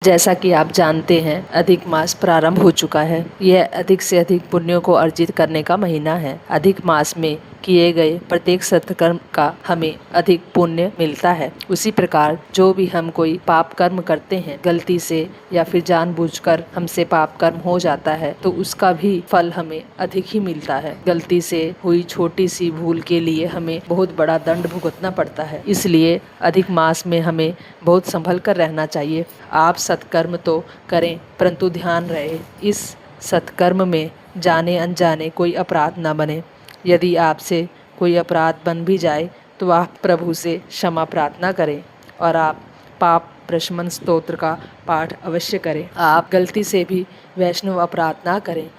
जैसा कि आप जानते हैं, अधिक मास प्रारंभ हो चुका है। यह अधिक से अधिक पुण्यों को अर्जित करने का महीना है। अधिक मास में किए गए प्रत्येक सत्कर्म का हमें अधिक पुण्य मिलता है। उसी प्रकार जो भी हम कोई पाप कर्म करते हैं, गलती से या फिर जानबूझकर हमसे पाप कर्म हो जाता है, तो उसका भी फल हमें अधिक ही मिलता है। गलती से हुई छोटी सी भूल के लिए हमें बहुत बड़ा दंड भुगतना पड़ता है। इसलिए अधिक मास में हमें बहुत संभल कर रहना चाहिए। आप सत्कर्म तो करें, परंतु ध्यान रहे इस सत्कर्म में जाने अनजाने कोई अपराध न बने। यदि आपसे कोई अपराध बन भी जाए तो आप प्रभु से क्षमा प्रार्थना करें और आप पाप प्रशमन स्तोत्र का पाठ अवश्य करें। आप गलती से भी वैष्णव अपराध ना करें,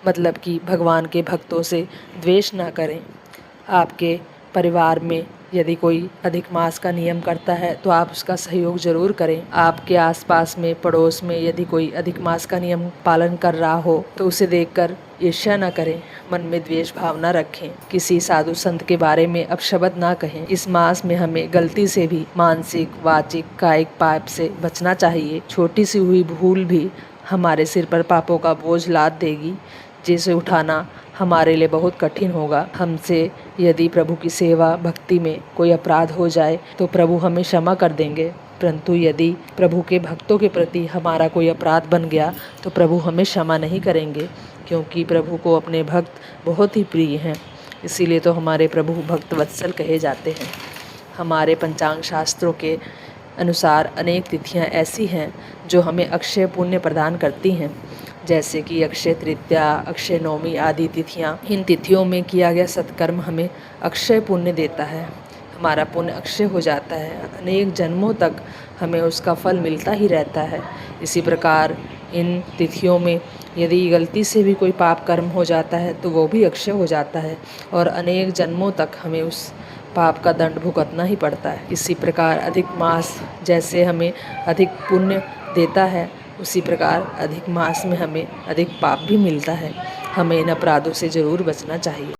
मतलब कि भगवान के भक्तों से द्वेष ना करें। आपके परिवार में यदि कोई अधिक मास का नियम करता है तो आप उसका सहयोग जरूर करें। आपके आसपास में, पड़ोस में यदि कोई अधिक मास का नियम पालन कर रहा हो तो उसे देखकर ईर्ष्या न करें, मन में द्वेष भाव न रखें, किसी साधु संत के बारे में अपशब्द ना कहें। इस मास में हमें गलती से भी मानसिक, वाचिक, कायिक पाप से बचना चाहिए। छोटी सी हुई भूल भी हमारे सिर पर पापों का बोझ लाद देगी, जिसे उठाना हमारे लिए बहुत कठिन होगा। हमसे यदि प्रभु की सेवा भक्ति में कोई अपराध हो जाए तो प्रभु हमें क्षमा कर देंगे, परंतु यदि प्रभु के भक्तों के प्रति हमारा कोई अपराध बन गया तो प्रभु हमें क्षमा नहीं करेंगे, क्योंकि प्रभु को अपने भक्त बहुत ही प्रिय हैं। इसीलिए तो हमारे प्रभु भक्त वत्सल कहे जाते हैं। हमारे पंचांग शास्त्रों के अनुसार अनेक तिथियां ऐसी हैं जो हमें अक्षय पुण्य प्रदान करती हैं, जैसे कि अक्षय तृतीया, अक्षय नवमी आदि तिथियां। इन तिथियों में किया गया सत्कर्म हमें अक्षय पुण्य देता है। हमारा पुण्य अक्षय हो जाता है, अनेक जन्मों तक हमें उसका फल मिलता ही रहता है। इसी प्रकार इन तिथियों में यदि गलती से भी कोई पाप कर्म हो जाता है तो वो भी अक्षय हो जाता है और अनेक जन्मों तक हमें उस पाप का दंड भुगतना ही पड़ता है। इसी प्रकार अधिक मास जैसे हमें अधिक पुण्य देता है, उसी प्रकार अधिक मास में हमें अधिक पाप भी मिलता है। हमें इन अपराधों से जरूर बचना चाहिए।